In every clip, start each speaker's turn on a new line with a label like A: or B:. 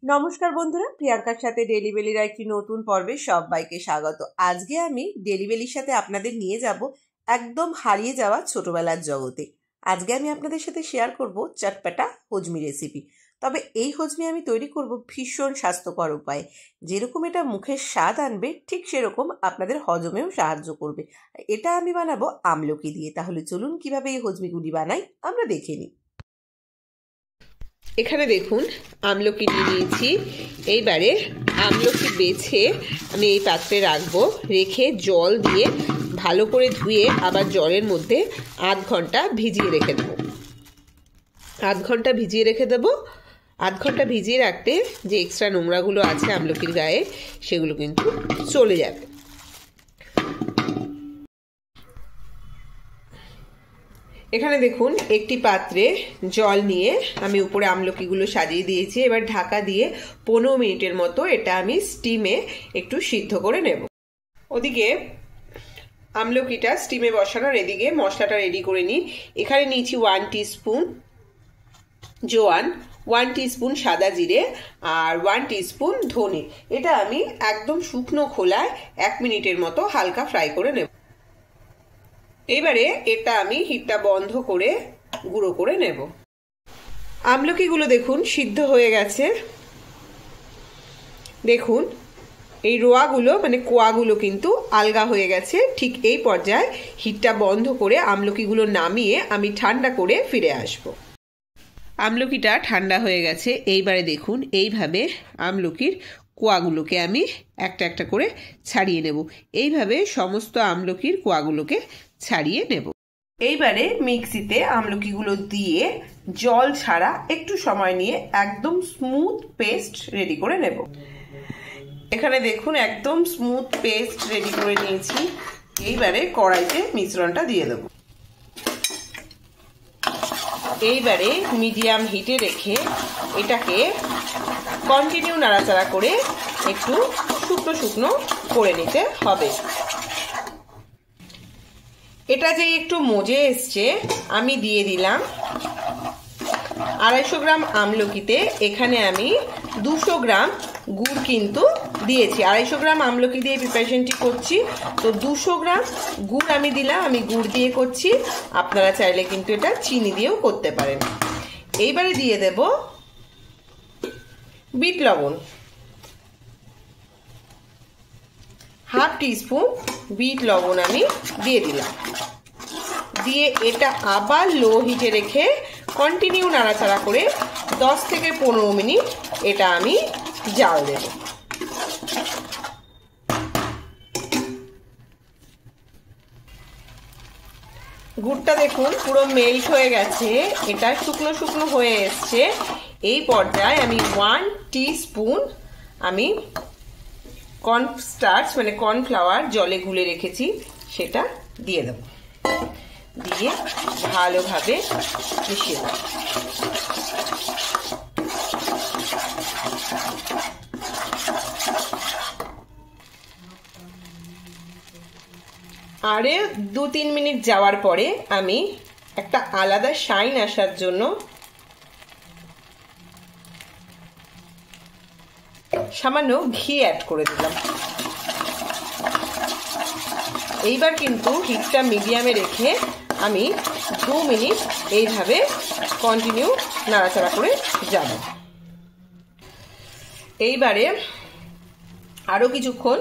A: নমস্কার বন্ধুরা, প্রিয়াঙ্কার সাথে ডেলি বেলির একটি নতুন পর্বে সবাইকে স্বাগত। আজকে আমি ডেলি বেলির সাথে আপনাদের নিয়ে যাব একদম হারিয়ে যাওয়া ছোটবেলার জগতে। আজকে আমি আপনাদের সাথে শেয়ার করব চটপটা হজমি রেসিপি। তবে এই হজমি আমি তৈরি করব ভীষণ স্বাস্থ্যকর উপায়ে। যেরকম এটা মুখের স্বাদ আনবে, ঠিক সেরকম আপনাদের হজমেও সাহায্য করবে। এটা আমি বানাবো আমলকি দিয়ে। তাহলে চলুন কিভাবে এই হজমিগুলি বানাই আমরা দেখে নিই। এখানে দেখুন আমলকি নিয়ে নিয়েছি। এইবারে আমলকি বেছে আমি এই পাত্রে রাখবো, রেখে জল দিয়ে ভালো করে ধুয়ে আবার জলের মধ্যে আধ ঘন্টা ভিজিয়ে রেখে দেবো। আধ ঘন্টা ভিজিয়ে রাখতে যে এক্সট্রা নোংরাগুলো আছে আমলকির গায়ে সেগুলো কিন্তু চলে যাবে। এখানে দেখুন একটি পাত্রে জল নিয়ে আমি উপরে আমলকিগুলো সাজিয়ে দিয়েছি। এবার ঢাকা দিয়ে 15 মিনিটের মতো এটা আমি স্টিমে একটু সিদ্ধ করে নেব। ওদিকে আমলকিটা স্টিমে বসানোর এদিকে মশলাটা রেডি করে নিই। এখানে নিয়েছি 1 টিস্পুন জোয়ান, 1 টিস্পুন সাদা জিরে আর 1 টিস্পুন ধনে। এটা আমি একদম শুকনো খোলায় 1 মিনিটের মতো হালকা ফ্রাই করে নেব। এবারে এটা আমি হিটটা বন্ধ করে গুঁড়ো করে নেব। আমলকিগুলো দেখুন সিদ্ধ হয়ে গেছে। দেখুন এই রোয়াগুলো মানে কোয়াগুলো কিন্তু আলগা হয়ে গেছে। ঠিক এই পর্যায়ে হিটটা বন্ধ করে আমলকিগুলো নামিয়ে আমি ঠান্ডা করে ফিরে আসব। আমলকিটা ঠান্ডা হয়ে গেছে। এইবারে দেখুন এইভাবে আমলকির কোয়াগুলোকে আমি একটা একটা করে ছাড়িয়ে নেব। এইভাবে সমস্ত আমলকির কোয়াগুলোকে ছাড়িয়ে নেব। এইবারে মিক্সিতে আমলকিগুলো দিয়ে জল ছাড়া একটু সময় নিয়ে একদম স্মুথ পেস্ট রেডি করে নেব। এখানে দেখুন একদম স্মুথ পেস্ট রেডি করে নিয়েছি। এইবারে কড়াইতে মিশ্রণটা দিয়ে দেব। এইবারে মিডিয়াম হিটে রেখে এটাকে কন্টিনিউ নাড়াচাড়া করে একটু শুকনো শুকনো করে নিতে হবে। এটা যে একটু মজে এসছে আমি দিয়ে দিলাম 250 গ্রাম আমলকিতে। এখানে আমি 200 গ্রাম গুড় কিন্তু দিয়েছি। 250 গ্রাম আমলকি দিয়ে প্রিপারেশনটি করছি, তো 200 গ্রাম গুড় আমি দিলাম। আমি গুড় দিয়ে করছি, আপনারা চাইলে কিন্তু এটা চিনি দিয়েও করতে পারেন। এইবারে দিয়ে দেব বিট লবণ, 1/2 টিস্পুন বিট লবণ আমি দিয়ে দিলাম। দিয়ে এটা আবার লো হিটে রেখে কন্টিনিউ নাড়াচাড়া করে 10 থেকে 15 মিনিট এটা আমি জাল দেব। গুড়টা দেখুন পুরো মেল্ট হয়ে গেছে, এটা শুকনো শুকনো হয়ে এসছে। এই পর্যায়ে আমি 1 টিস্পুন আমি কর্নস্টার্চ মানে কর্নফ্লাওয়ার জলে গুলে রেখেছি সেটা দিয়ে দেব। দিয়ে ভালোভাবে মিশিয়ে দেব। আরে 2-3 মিনিট যাওয়ার পরে আমি একটা আলাদা শাইন আসার জন্য সামান্য ঘি অ্যাড করে দিলাম। এইবার কিন্তু হিটটা মিডিয়ামে রেখে আমি 2 মিনিট এইভাবে কন্টিনিউ নাড়াচাড়া করে যাব। এইবারে আরও কিছুক্ষণ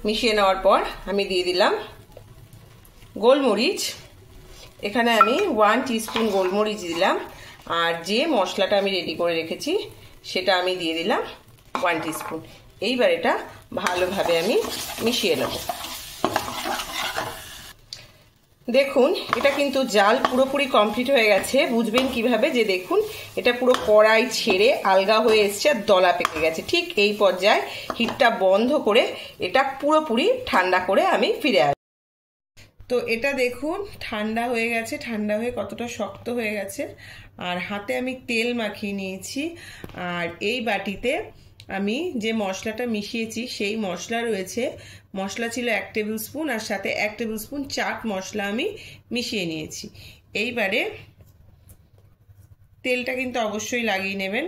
A: মিশিয়ে নেওয়ার পর আমি দিয়ে দিলাম গোলমরিচ। এখানে আমি 1 টিস্পুন গোলমরিচ দিলাম। আর যে মশলাটা আমি রেডি করে রেখেছি সেটা আমি দিয়ে দিলাম 1 টিস্পুন। এইবার এটা ভালোভাবে আমি মিশিয়ে নেব। দেখুন এটা কিন্তু জাল পুরোপুরি কমপ্লিট হয়ে গেছে। বুঝবেন কিভাবে, যে দেখুন এটা পুরো কড়াই ছেড়ে আলগা হয়ে এসছে আর দলা পেকে গেছে। ঠিক এই পর্যায়ে হিটটা বন্ধ করে এটা পুরোপুরি ঠান্ডা করে আমি ফিরে আসবো। তো এটা দেখুন ঠান্ডা হয়ে গেছে, ঠান্ডা হয়ে কতটা শক্ত হয়ে গেছে। আর হাতে আমি তেল মাখিয়ে নিয়েছি। আর এই বাটিতে আমি যে মশলাটা মিশিয়েছি সেই মশলা রয়েছে। মশলা ছিল 1 টেবিল স্পুন, আর সাথে 1 টেবিল স্পুন চাট মশলা আমি মিশিয়ে নিয়েছি। এইবারে তেলটা কিন্তু অবশ্যই লাগিয়ে নেবেন।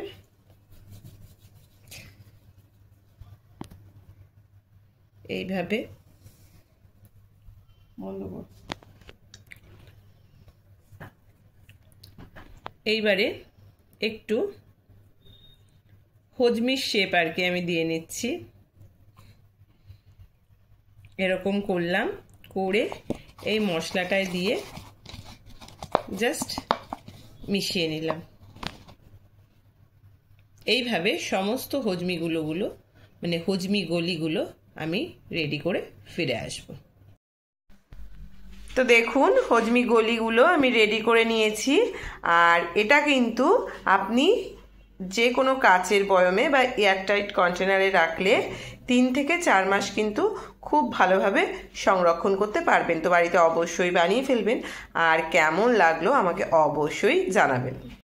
A: এইভাবে এইবারে একটু হজমির শেপ আর কি আমি দিয়ে নিচ্ছি। এরকম করলাম, করে এই মশলাটায় দিয়ে জাস্ট মিশিয়ে নিলাম। এইভাবে সমস্ত হজমিগুলো মানে হজমি গলিগুলো আমি রেডি করে ফিরে আসব। তো দেখুন হজমি গলিগুলো আমি রেডি করে নিয়েছি। আর এটা কিন্তু আপনি যে কোনো কাচের বয়মে বা এয়ারটাইট কন্টেনারে রাখলে 3 থেকে 4 মাস কিন্তু খুব ভালোভাবে সংরক্ষণ করতে পারবেন। তো বাড়িতে অবশ্যই বানিয়ে ফেলবেন, আর কেমন লাগলো আমাকে অবশ্যই জানাবেন।